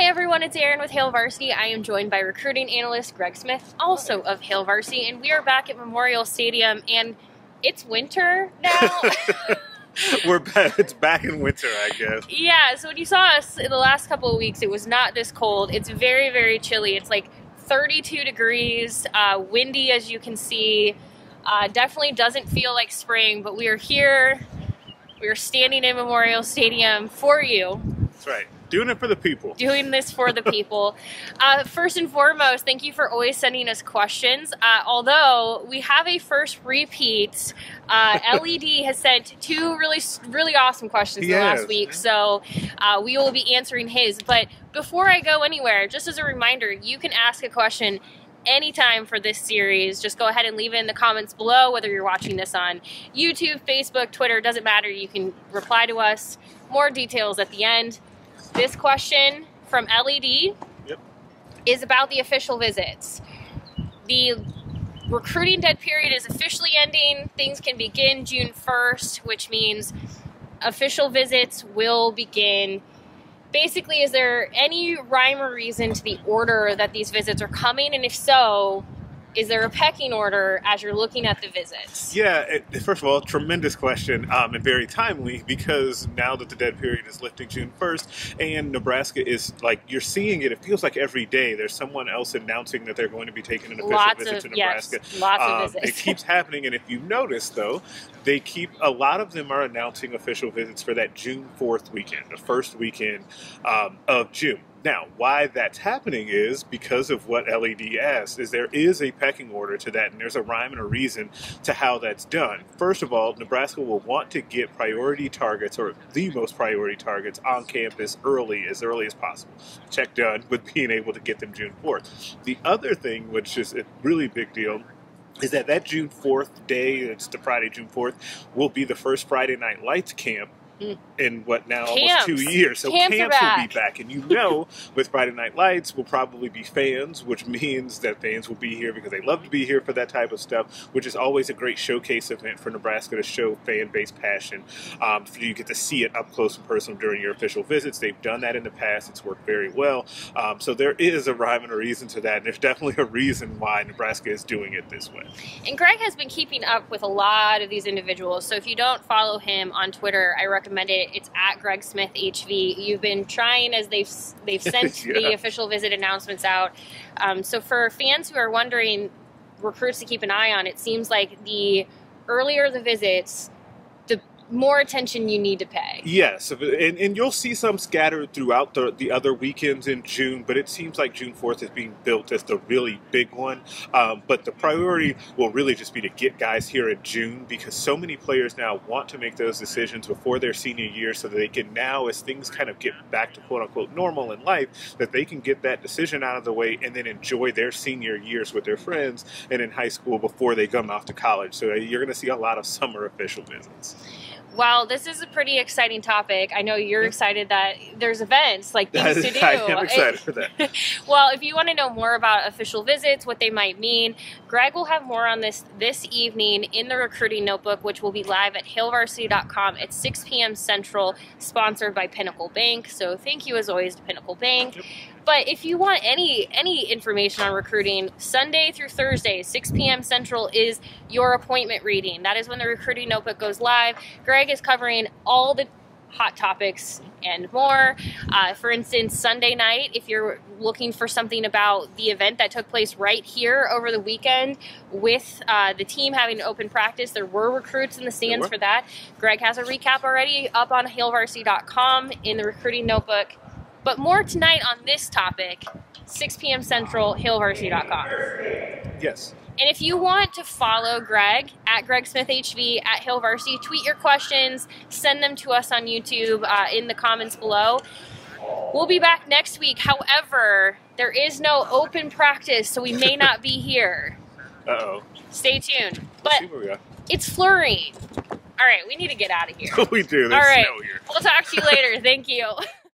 everyone, it's Erin with Hail Varsity. I am joined by recruiting analyst Greg Smith, also of Hail Varsity, and we are back at Memorial Stadium, and it's winter now. We're back. It's back in winter, I guess. Yeah, so when you saw us in the last couple of weeks, it was not this cold. It's very, very chilly. It's like 32 degrees, windy as you can see. Definitely doesn't feel like spring, but we are here. We are standing in Memorial Stadium for you. That's right. Doing it for the people. Doing this for the people. First and foremost, thank you for always sending us questions. Although we have a first repeat, LED has sent two really awesome questions in the last week, so we will be answering his. But before I go anywhere, just as a reminder, you can ask a question anytime for this series. Just go ahead and leave it in the comments below, whether you're watching this on YouTube, Facebook, Twitter, doesn't matter. You can reply to us. More details at the end. This question from LED is about the official visits. The recruiting dead period is officially ending. Things can begin June 1st, which means official visits will begin. Basically, is there any rhyme or reason to the order that these visits are coming? And if so, is there a pecking order as you're looking at the visits? Yeah, first of all, tremendous question and very timely, because now that the dead period is lifting June 1st and Nebraska is, like, you're seeing it, it feels like every day there's someone else announcing that they're going to be taking an official visit to Nebraska. Yes, lots of visits. It keeps happening, and if you notice, though, a lot of them are announcing official visits for that June 4th weekend, the first weekend of June. Now, why that's happening is because of what LED asked, is there is a pecking order to that, and there's a rhyme and a reason to how that's done. First of all, Nebraska will want to get priority targets, or the most priority targets, on campus as early as possible. Check done with being able to get them June 4th. The other thing, which is a really big deal, is that June 4th day, it's the Friday, June 4th, will be the first Friday Night Lights camp in what now almost 2 years. So camps will be back, and you know, with Friday Night Lights will probably be fans, which means that fans will be here because they love to be here for that type of stuff, which is always a great showcase event for Nebraska to show fan base passion. So you get to see it up close and personal during your official visits. They've done that in the past. It's worked very well. So there is a rhyme and a reason to that, and there's definitely a reason why Nebraska is doing it this way. And Greg has been keeping up with a lot of these individuals, so if you don't follow him on Twitter, I recommend it. It's at Greg Smith HV. You've been trying as they've sent the official visit announcements out. So for fans who are wondering, recruits to keep an eye on, it seems like the earlier the visits, the more attention you need to pay. Yes, and you'll see some scattered throughout the other weekends in June, but it seems like June 4th is being built as the really big one. But the priority will really just be to get guys here in June, because so many players now want to make those decisions before their senior year, so that they can now, as things kind of get back to quote-unquote normal in life, that they can get that decision out of the way and then enjoy their senior years with their friends and in high school before they come off to college. So you're going to see a lot of summer official visits. Well, this is a pretty exciting topic. I know you're excited that there's events, like things to do. I am excited for that. Well, if you want to know more about official visits, what they might mean, Greg will have more on this evening in the recruiting notebook, which will be live at hailvarsity.com at 6 p.m. Central, sponsored by Pinnacle Bank. So thank you, as always, to Pinnacle Bank. Yep. But if you want any information on recruiting, Sunday through Thursday, 6 p.m. Central is your appointment reading. That is when the recruiting notebook goes live. Greg is covering all the hot topics and more. For instance, Sunday night, if you're looking for something about the event that took place right here over the weekend with the team having open practice, there were recruits in the stands for that. Greg has a recap already up on hailvarsity.com in the recruiting notebook. But more tonight on this topic, 6 p.m. Central, hailvarsity.com. Yes. And if you want to follow Greg, at Greg Smith HV, at Hail Varsity, tweet your questions, send them to us on YouTube in the comments below. We'll be back next week. However, there is no open practice, so we may not be here. Uh-oh. Stay tuned. But it's flurrying. All right, we need to get out of here. We do. There's snow here. We'll talk to you later. Thank you.